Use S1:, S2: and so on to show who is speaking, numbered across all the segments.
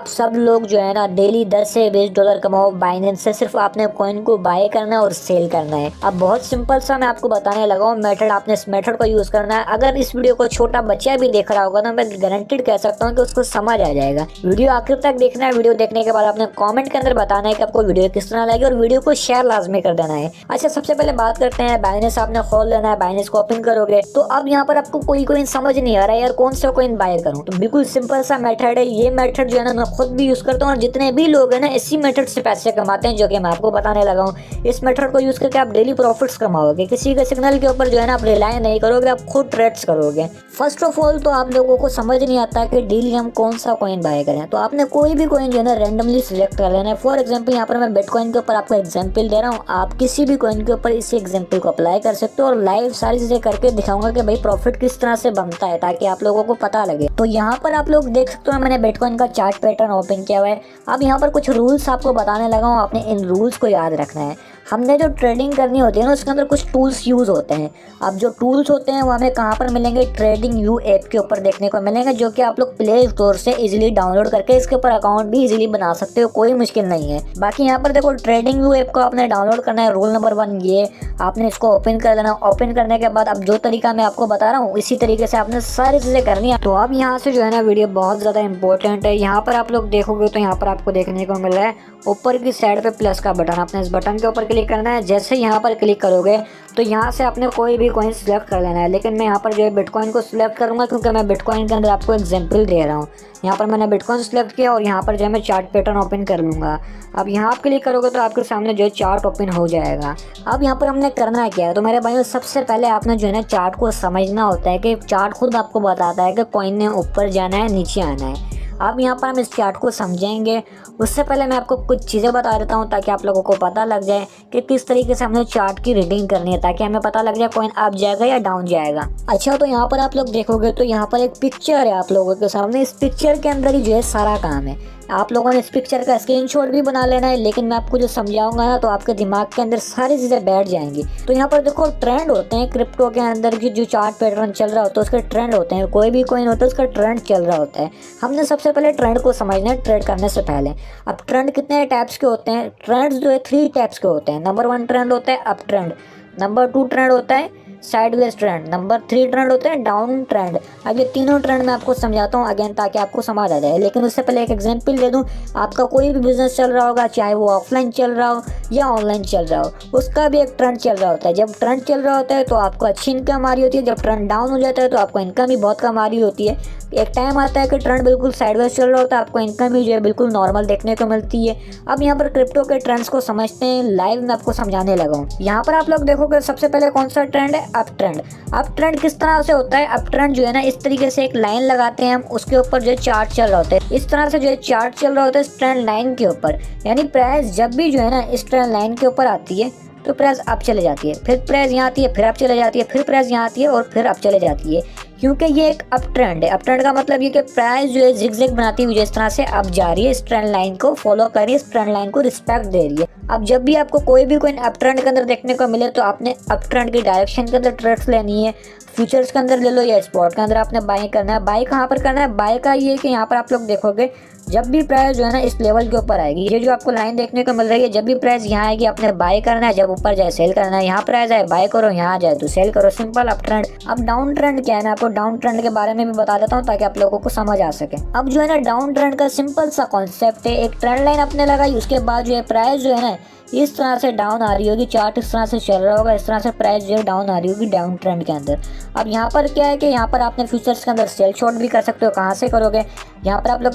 S1: आप सब लोग जो है ना डेली 10 से $20 कमाओ बाइनेंस से। सिर्फ आपने कॉइन को बाय करना है और सेल करना है। अब बहुत सिंपल सा मैं आपको बताने लगा हूँ मेथड, आपने इस मेथड को यूज करना है। अगर इस वीडियो को छोटा बच्चा भी देख रहा होगा ना, मैं गारंटेड कह सकता हूँ कि उसको समझ आ जाएगा। वीडियो आखिर तक देखना है। वीडियो देखने के बाद आपने कॉमेंट के अंदर बताना है कि आपको वीडियो किस तरह लगी और वीडियो को शेयर लाजमी कर देना है। अच्छा, सबसे पहले बात करते हैं बाइनेंस। आपने खोल लेना है, बाइनेंस को ओपन करोगे तो अब यहाँ पर आपको कोई कोइन समझ नहीं आ रहा है यार कौन सा कोइन बाय करूँ, तो बिल्कुल सिंपल सा मेथड है। ये मेथड जो है ना मैं खुद भी यूज करता हूँ और जितने भी लोग हैं ना इसी मेथड से पैसे कमाते हैं, जो कि मैं आपको बताने लगा हूँ। इस मेथड को यूज करके आप डेली प्रॉफिट्स कमाओगे। किसी के सिग्नल के ऊपर जो है ना आप रिलाय नहीं करोगे, आप खुद ट्रेड्स करोगे। फर्स्ट ऑफ ऑल तो आप लोगों को समझ नहीं आता कि डेली हम कौन सा कॉइन बाय करें, तो आपने कोई भी कॉइन जो है ना रैंडमली सिलेक्ट कर लेना है। फॉर एग्जांपल यहाँ पर मैं बिटकॉइन के ऊपर आपको एग्जांपल दे रहा हूँ, आप किसी भी कॉइन के ऊपर इसी एग्जांपल को अप्लाई कर सकते हो और लाइव सारी चीजें करके दिखाऊंगा कि भाई प्रॉफिट किस तरह से बनता है, ताकि आप लोगों को पता लगे। तो यहाँ पर आप लोग देख सकते हो मैंने बिटकॉइन का चार्ट पैटर्न ओपन किया हुआ है। अब यहाँ पर कुछ रूल्स आपको बताने लगा हूँ, आपने इन रूल्स को याद रखना है। हमने जो ट्रेडिंग करनी होती है ना उसके अंदर कुछ टूल्स यूज होते हैं। अब जो टूल्स होते हैं वो हमें कहाँ पर मिलेंगे, ट्रेडिंग यू ऐप के ऊपर देखने को मिलेंगे, जो कि आप लोग प्ले स्टोर से इजीली डाउनलोड करके इसके ऊपर अकाउंट भी इजीली बना सकते हो, कोई मुश्किल नहीं है। बाकी यहाँ पर देखो ट्रेडिंग यू ऐप को आपने डाउनलोड करना है। रूल नंबर 1 ये, आपने इसको ओपन कर लेना। ओपन करने के बाद अब जो तरीका मैं आपको बता रहा हूँ इसी तरीके से आपने सारी चीजें करनी है। तो अब यहाँ से जो है ना वीडियो बहुत ज्यादा इंपॉर्टेंट है। यहाँ पर आप लोग देखोगे तो यहाँ पर आपको देखने को मिल रहा है ऊपर की साइड पे प्लस का बटन, आपने इस बटन के ऊपर क्लिक करना है। जैसे यहाँ पर क्लिक करोगे तो यहाँ से आपने कोई भी कॉइन सिलेक्ट कर लेना है, लेकिन मैं यहाँ पर जो है बिटकॉइन को सिलेक्ट करूँगा क्योंकि मैं बिटकॉइन के अंदर आपको एग्जांपल दे रहा हूँ। यहाँ पर मैंने बिटकॉइन सिलेक्ट किया और यहाँ पर जो है मैं चार्ट पैटर्न ओपन कर लूँगा। अब यहाँ आप क्लिक करोगे तो आपके सामने जो है चार्ट ओपन हो जाएगा। अब यहाँ पर हमने करना क्या है, तो मेरे भाइयों सबसे पहले आपने जो है ना चार्ट को समझना होता है कि चार्ट खुद आपको बताता है कि कॉइन ने ऊपर जाना है नीचे आना है। अब यहाँ पर हम इस चार्ट को समझेंगे। उससे पहले मैं आपको कुछ चीज़ें बता देता हूँ ताकि आप लोगों को पता लग जाए कि किस तरीके से हमने चार्ट की रीडिंग करनी है, ताकि हमें पता लग जाए कॉइन अप जाएगा या डाउन जाएगा। अच्छा, तो यहाँ पर आप लोग देखोगे तो यहाँ पर एक पिक्चर है आप लोगों के सामने। इस पिक्चर के अंदर ही जो है सारा काम है। आप लोगों ने इस पिक्चर का स्क्रीनशॉट भी बना लेना है, लेकिन मैं आपको जो समझाऊंगा ना तो आपके दिमाग के अंदर सारी चीज़ें बैठ जाएंगी। तो यहाँ पर देखो ट्रेंड होते हैं क्रिप्टो के अंदर की, जो चार्ट पैटर्न चल रहा होता है उसके ट्रेंड होते हैं। कोई भी कॉइन होता है उसका ट्रेंड चल रहा होता है। हमने सबसे पहले ट्रेंड को समझना है ट्रेड करने से पहले। अब ट्रेंड कितने टाइप्स के होते हैं, ट्रेंड्स जो है 3 टाइप्स के होते हैं। नंबर 1 ट्रेंड होता है अप ट्रेंड, नंबर 2 ट्रेंड होता है साइडवेज ट्रेंड, नंबर 3 ट्रेंड होते हैं डाउन ट्रेंड। अब ये तीनों ट्रेंड मैं आपको समझाता हूँ अगेन ताकि आपको समझ आ जाए, लेकिन उससे पहले एक एग्जांपल दे दूँ। आपका कोई भी बिजनेस चल रहा होगा, चाहे वो ऑफलाइन चल रहा हो या ऑनलाइन चल रहा हो, उसका भी एक ट्रेंड चल रहा होता है। जब ट्रेंड चल रहा होता है तो आपको अच्छी इनकम आ रही होती है, जब ट्रेंड डाउन हो जाता है तो आपको इनकम भी बहुत कम आ रही होती है। एक टाइम आता है कि ट्रेंड बिल्कुल साइडवेज चल रहा होता है, आपको इनकम भी जो है बिल्कुल नॉर्मल देखने को मिलती है। अब यहाँ पर क्रिप्टो के ट्रेंड्स को समझते हैं, लाइव में आपको समझाने लगा हूँ। यहाँ पर आप लोग देखोगे सबसे पहले कौन सा ट्रेंड है, अप ट्रेंड। अप ट्रेंड किस तरह से होता है, अप ट्रेंड जो है ना इस तरीके से एक लाइन लगाते हैं हम, उसके ऊपर जो है चार्ट चल रहा होता है। इस तरह से जो है चार्ट चल रहा होता है इस ट्रेंड लाइन के ऊपर, यानी प्राइस जब भी जो है ना इस ट्रेंड लाइन के ऊपर आती है तो प्राइस अप चले जाती है, फिर प्राइस यहाँ आती है, फिर अप चले जाती है, फिर प्राइस यहाँ आती है और फिर अप चले जाती है, क्योंकि ये एक अप ट्रेंड है। अप ट्रेंड का मतलब ये कि प्राइस जो है जिग-जैग बनाती हुई इस तरह से अप जा रही है, इस ट्रेंड लाइन को फॉलो कर रही है, इस ट्रेंड लाइन को रिस्पेक्ट दे रही है। अब जब भी आपको कोई भी कोई अप ट्रेंड के अंदर देखने को मिले तो आपने अप ट्रेंड की डायरेक्शन के अंदर ट्रेड्स लेनी है। फ्यूचर्स के अंदर ले लो या स्पॉट के अंदर आपने बाई करना है। बाई कहाँ पर करना है, बाई का ये कि यहाँ पर आप लोग देखोगे जब भी प्राइस जो है ना इस लेवल के ऊपर आएगी, ये जो आपको लाइन देखने को मिल रही है, जब भी प्राइस यहाँ आएगी आपने बाय करना है, जब ऊपर जाए सेल करना है। यहाँ प्राइस आए बाय करो, यहाँ जाए तो सेल करो, सिंपल अप ट्रेंड। अब डाउन ट्रेंड क्या है, मैं आपको डाउन ट्रेंड के बारे में भी बता देता हूँ ताकि आप लोगों को समझ आ सके। अब जो है ना डाउन ट्रेंड का सिंपल सा कॉन्सेप्ट है, एक ट्रेंड लाइन आपने लगाई, उसके बाद जो है प्राइस जो है ना इस तरह से डाउन आ रही होगी, चार्ट इस तरह से चल रहा होगा, इस तरह से प्राइस जो है डाउन आ रही होगी डाउन ट्रेंड के अंदर। अब यहाँ पर क्या है कि यहाँ पर आपने फ्यूचर्स के अंदर सेल शॉर्ट भी कर सकते हो। कहाँ से करोगे, यहाँ पर आप लोग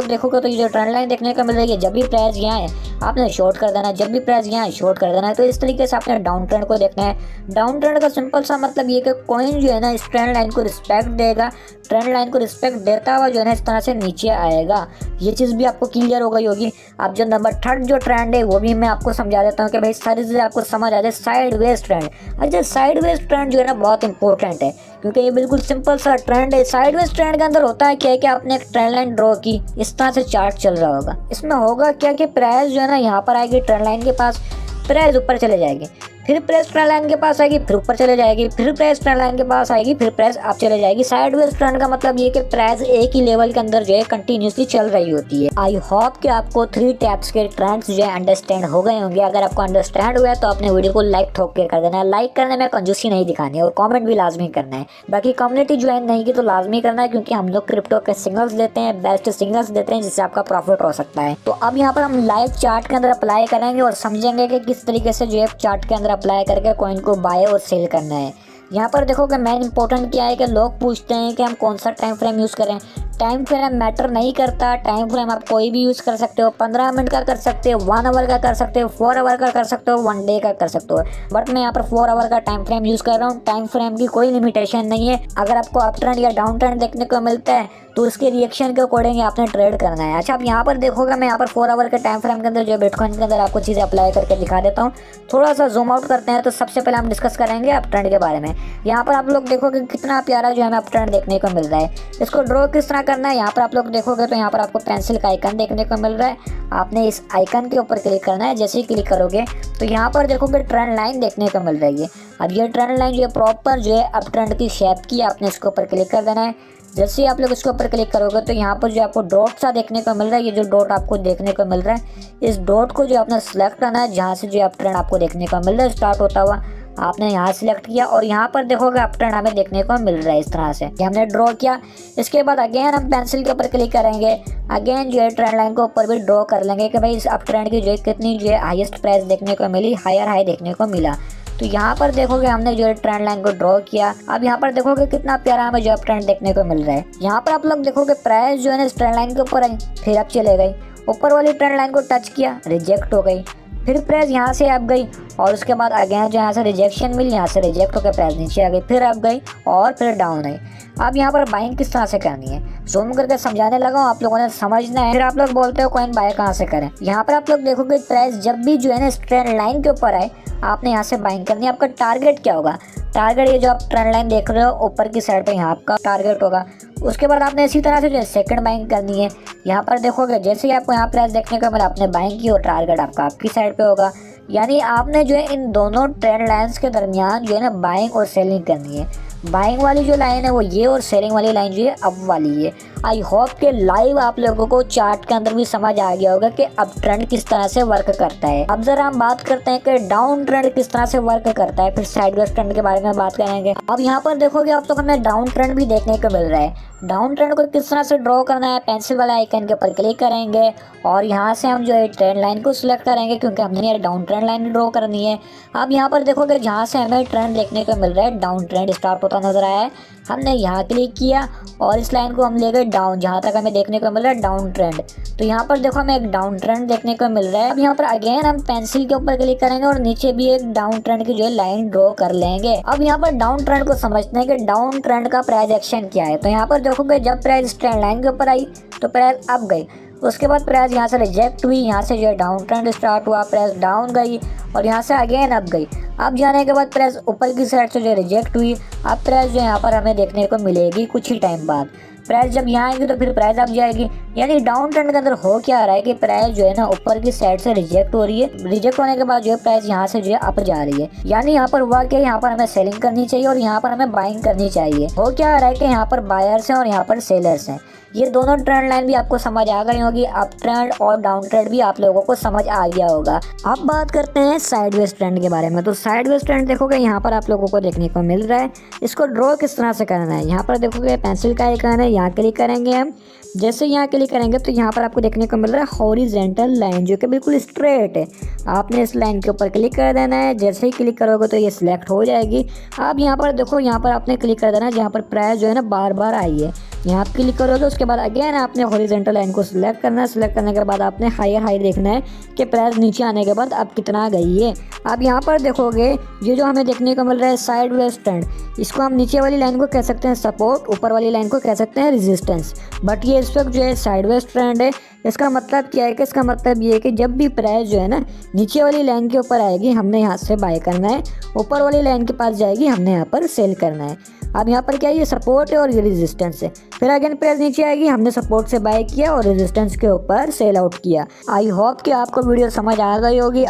S1: देखोगे तो ये जो ट्रेंड लाइन देखने को मिल रही है, जब भी प्राइस यहाँ है आपने शॉर्ट कर देना है, जब भी प्राइस यहाँ है शॉर्ट कर देना है। तो इस तरीके से आपने डाउन ट्रेंड को देखना है। डाउन ट्रेंड का सिंपल सा मतलब ये कि कॉइन जो है ना इस ट्रेंड लाइन को रिस्पेक्ट देगा, ट्रेंड लाइन को रिस्पेक्ट देता हुआ जो है ना इस तरह से नीचे आएगा। ये चीज़ भी आपको क्लियर हो गई होगी। अब जो नंबर 3 जो ट्रेंड है वो भी मैं आपको समझा देता हूँ कि भाई सारी चीज़ें आपको समझ आ जाए। साइडवेज ट्रेंड, अच्छा साइडवेज ट्रेंड जो है ना बहुत इंपॉर्टेंट है क्योंकि ये बिल्कुल सिंपल सा ट्रेंड है। साइडवेज ट्रेंड के अंदर होता है क्या है कि आपने एक ट्रेंड लाइन ड्रॉ की, इस तरह से चार्ट चल रहा होगा, इसमें होगा क्या कि प्राइस जो है ना यहाँ पर आएगी ट्रेंड लाइन के पास, प्राइस ऊपर चले जाएगी, फिर प्रेस ट्रेंड लाइन के पास आएगी, फिर ऊपर चले जाएगी, फिर प्रेस ट्रेंड लाइन के पास आएगी, फिर प्रेस अप चले जाएगी। साइडवेज ट्रेंड का मतलब ये कि प्राइस एक ही लेवल के अंदर जो है कंटिन्यूसली चल रही होती है। आई होप कि आपको 3 टाइप्स के ट्रेंड्स जो है अंडरस्टैंड हो गए होंगे। अगर आपको अंडरस्टैंड हुआ है तो अपने वीडियो को लाइक ठोक के कर देना है। लाइक करने में कंजूसी नहीं दिखानी है और कमेंट भी लाजमी करना है। बाकी कम्युनिटी ज्वाइन नहीं की तो लाजमी करना है, क्योंकि हम लोग क्रिप्टो के सिग्नल्स देते हैं, बेस्ट सिग्नल्स देते हैं जिससे आपका प्रॉफिट हो सकता है। तो अब यहाँ पर हम लाइव चार्ट के अंदर अप्लाई करेंगे और समझेंगे कि किस तरीके से जो है चार्ट के अंदर अप्लाई करके कॉइन को बाय और सेल करना है। यहाँ पर देखो कि मेन इंपॉर्टेंट क्या है कि लोग पूछते हैं कि हम कौन सा टाइम फ्रेम यूज़ करें। टाइम फ्रेम मैटर नहीं करता। टाइम फ्रेम आप कोई भी यूज़ कर सकते हो। 15 मिनट का कर सकते हो, 1 आवर का कर सकते हो, 4 आवर का कर सकते हो, 1 डे का कर सकते हो। बट मैं यहाँ पर 4 आवर का टाइम फ्रेम यूज़ कर रहा हूँ। टाइम फ्रेम की कोई लिमिटेशन नहीं है। अगर आपको अप ट्रेंड या डाउन ट्रेंड देखने को मिलता है तो उसके रिएक्शन के अकॉर्डिंग आपने ट्रेड करना है। अच्छा, अब यहाँ पर देखोगे मैं यहाँ पर 4 आवर के टाइम फ्रेम के अंदर जो बिटकॉइन के अंदर आपको चीज़ें अप्लाई करके दिखा देता हूँ। थोड़ा सा जूम आउट करते हैं तो सबसे पहले हम डिस्कस करेंगे अप ट्रेंड के बारे में। यहाँ पर आप लोग देखोगे कितना प्यारा जो है हमें अप ट्रेंड देखने को मिल रहा है। इसको ड्रॉ किस तरह करना है, यहाँ पर आप लोग देखोगे तो यहाँ पर आपको पेंसिल का आइकन देखने को मिल रहा है। आपने इस आइकन के ऊपर क्लिक करना है। जैसे ही क्लिक करोगे तो यहाँ पर देखोगे ट्रेंड लाइन देखने को मिल रही है। अब ये ट्रेंड लाइन जो है प्रॉपर जो है अप ट्रेंड की शेप की, आपने इसके ऊपर क्लिक कर देना है। जैसे ही आप लोग इसके ऊपर क्लिक करोगे तो यहाँ पर जो आपको डॉट सा देखने को मिल रहा है। ये जो डॉट आपको देखने को मिल रहा है, इस डॉट को जो आपने सेलेक्ट करना है, जहाँ से जो अप ट्रेंड आपको देखने को मिल रहा है स्टार्ट होता हुआ, आपने यहाँ सिलेक्ट किया और यहाँ पर देखोगे अप ट्रेंड हमें देखने को मिल रहा है इस तरह से। ये हमने ड्रॉ किया। इसके बाद अगेन हम पेंसिल के ऊपर क्लिक करेंगे। अगेन जो है ट्रेंड लाइन के ऊपर भी ड्रॉ कर लेंगे कि भाई इस अप ट्रेंड की जो है कितनी जो है हाईएस्ट प्राइस देखने को मिली, हायर हाई देखने को मिला। तो यहाँ पर देखोगे हमने जो है ट्रेंड लाइन को ड्रॉ किया। अब यहाँ पर देखोगे कितना प्यारा हमें जो ट्रेंड देखने को मिल रहा है। यहाँ पर आप लोग देखोगे प्राइस जो है ना इस ट्रेंड लाइन के ऊपर आई, फिर अब चले गई, ऊपर वाली ट्रेंड लाइन को टच किया, रिजेक्ट हो गई, फिर प्राइस यहाँ से अब गई और उसके बाद अगेन जो यहाँ से रिजेक्शन मिली, यहाँ से रिजेक्ट होकर प्राइस नीचे आ गई, फिर अब गई और फिर डाउन आई। अब यहाँ पर बाइंग किस तरह से करनी है जूम करके समझाने लगा हूँ, आप लोगों ने समझना है। फिर आप लोग बोलते हो कॉइन बाय कहाँ से करें। यहाँ पर आप लोग देखोगे प्राइस जब भी जो है ना ट्रेंड लाइन के ऊपर आए आपने यहाँ से बाइंग करनी है। आपका टारगेट क्या होगा, टारगेट ये जो आप ट्रेंड लाइन देख रहे हो ऊपर की साइड पे यहाँ आपका टारगेट होगा। उसके बाद आपने इसी तरह से जो है सेकंड बाइंग करनी है। यहाँ पर देखोगे जैसे ही आपको यहाँ प्राइस देखने को मिला आपने बाइंग की और टारगेट आपका आपकी साइड पे होगा। यानी आपने जो है इन दोनों ट्रेंड लाइन्स के दरमियान जो है ना बाइंग और सेलिंग करनी है। बाइंग वाली जो लाइन है वो ये और सेलिंग वाली लाइन जो है अप वाली है। आई होप के लाइव आप लोगों को चार्ट के अंदर भी समझ आ गया होगा कि अप ट्रेंड किस तरह से वर्क करता है। अब जरा हम बात करते हैं कि डाउन ट्रेंड किस तरह से वर्क करता है, फिर साइडवेज ट्रेंड के बारे में बात करेंगे। अब यहाँ पर देखोगे आप तो हमें डाउन ट्रेंड भी देखने को मिल रहा है। डाउन ट्रेंड को किस तरह से ड्रॉ करना है, पेंसिल वाले आइकन के ऊपर क्लिक करेंगे और यहाँ से हम जो है ट्रेंड लाइन को सिलेक्ट करेंगे, क्योंकि हमने ये डाउन ट्रेंड लाइन ड्रॉ करनी है। अब यहाँ पर देखोगे जहाँ से हमें ट्रेंड देखने को मिल रहा है, डाउन ट्रेंड स्टार्ट होता नजर आया है, हमने यहाँ क्लिक किया और इस लाइन को हम ले गए डाउन, जहाँ तक हमें देखने को मिल रहा है डाउन ट्रेंड। तो यहाँ पर देखो हमें एक डाउन ट्रेंड देखने को मिल रहा है। अब यहाँ पर अगेन हम पेंसिल के ऊपर क्लिक करेंगे और नीचे भी एक डाउन ट्रेंड की जो है लाइन ड्रॉ कर लेंगे। अब यहाँ पर डाउन ट्रेंड को समझते हैं कि डाउन ट्रेंड का प्राइस एक्शन क्या है। तो यहाँ पर देखोगे जब प्राइस ट्रेंड लाइन के ऊपर आई तो प्राइस अप गई, उसके बाद प्राइस यहाँ से रिजेक्ट हुई, यहाँ से जो है डाउन ट्रेंड स्टार्ट हुआ, प्राइस डाउन गई और यहाँ से अगेन अप गई। अब जाने के बाद प्राइस ऊपर की साइड से जो रिजेक्ट हुई। अब प्राइस जो यहाँ पर हमें देखने को मिलेगी कुछ ही टाइम बाद। प्राइस जब यहाँ आएगी तो फिर प्राइस अप जाएगी। यानी डाउन ट्रेंड के अंदर हो क्या रहा है कि प्राइस जो है ना ऊपर की साइड से रिजेक्ट हो रही है, रिजेक्ट होने के बाद जो है प्राइस यहाँ से जो है अप जा रही है। यानी यहाँ पर हुआ क्या, यहाँ पर हमें सेलिंग करनी चाहिए और यहाँ पर हमें बाइंग करनी चाहिए। हो क्या रहा है कि यहाँ पर बायर्स हैं और यहाँ पर सेलर्स हैं। ये दोनों ट्रेंड लाइन भी आपको समझ आ गई होगी, अप ट्रेंड और डाउन ट्रेंड भी आप लोगों को समझ आ गया होगा। अब बात करते हैं साइडवेज ट्रेंड के बारे में। तो साइडवेज ट्रेंड देखोगे यहाँ पर आप लोगों को देखने को मिल रहा है। इसको ड्रॉ किस तरह से करना है, यहाँ पर देखोगे पेंसिल का आइकन है, यहाँ क्लिक करेंगे हम। जैसे यहाँ क्लिक करेंगे तो यहाँ पर आपको देखने को मिल रहा है हॉरिजेंटल लाइन जो कि बिल्कुल स्ट्रेट है। आपने इस लाइन के ऊपर क्लिक कर देना है। जैसे ही क्लिक करोगे तो ये सिलेक्ट हो जाएगी। अब यहाँ पर देखो, यहाँ पर आपने क्लिक कर देना है जहाँ पर प्राइस जो है ना बार बार आई है, यहाँ आप क्लिक करोगे। उसके बाद अगेन आपने हॉरिजॉन्टल लाइन को सिलेक्ट करना है। सिलेक्ट करने के बाद आपने हायर हाई देखना है कि प्राइस नीचे आने के बाद अब कितना गई है। अब यहाँ पर देखोगे ये जो हमें देखने को मिल रहा है साइडवेज ट्रेंड, इसको हम नीचे वाली लाइन को कह सकते हैं सपोर्ट, ऊपर वाली लाइन को कह सकते हैं रेजिस्टेंस। बट ये इस वक्त जो है साइडवेज ट्रेंड है। इसका मतलब क्या है कि इसका मतलब ये है कि जब भी प्राइस जो है ना नीचे वाली लाइन के ऊपर आएगी हमने यहाँ से बाय करना है, ऊपर वाली लाइन के पास जाएगी हमने यहाँ पर सेल करना है। अब यहाँ पर क्या है, ये सपोर्ट है और ये रेजिस्टेंस है। फिर अगेन प्राइस नीचे आएगी, हमने सपोर्ट से बाय किया और रेजिस्टेंस के ऊपर सेल आउट किया। आई होप कि आपको वीडियो समझ आ गई होगी।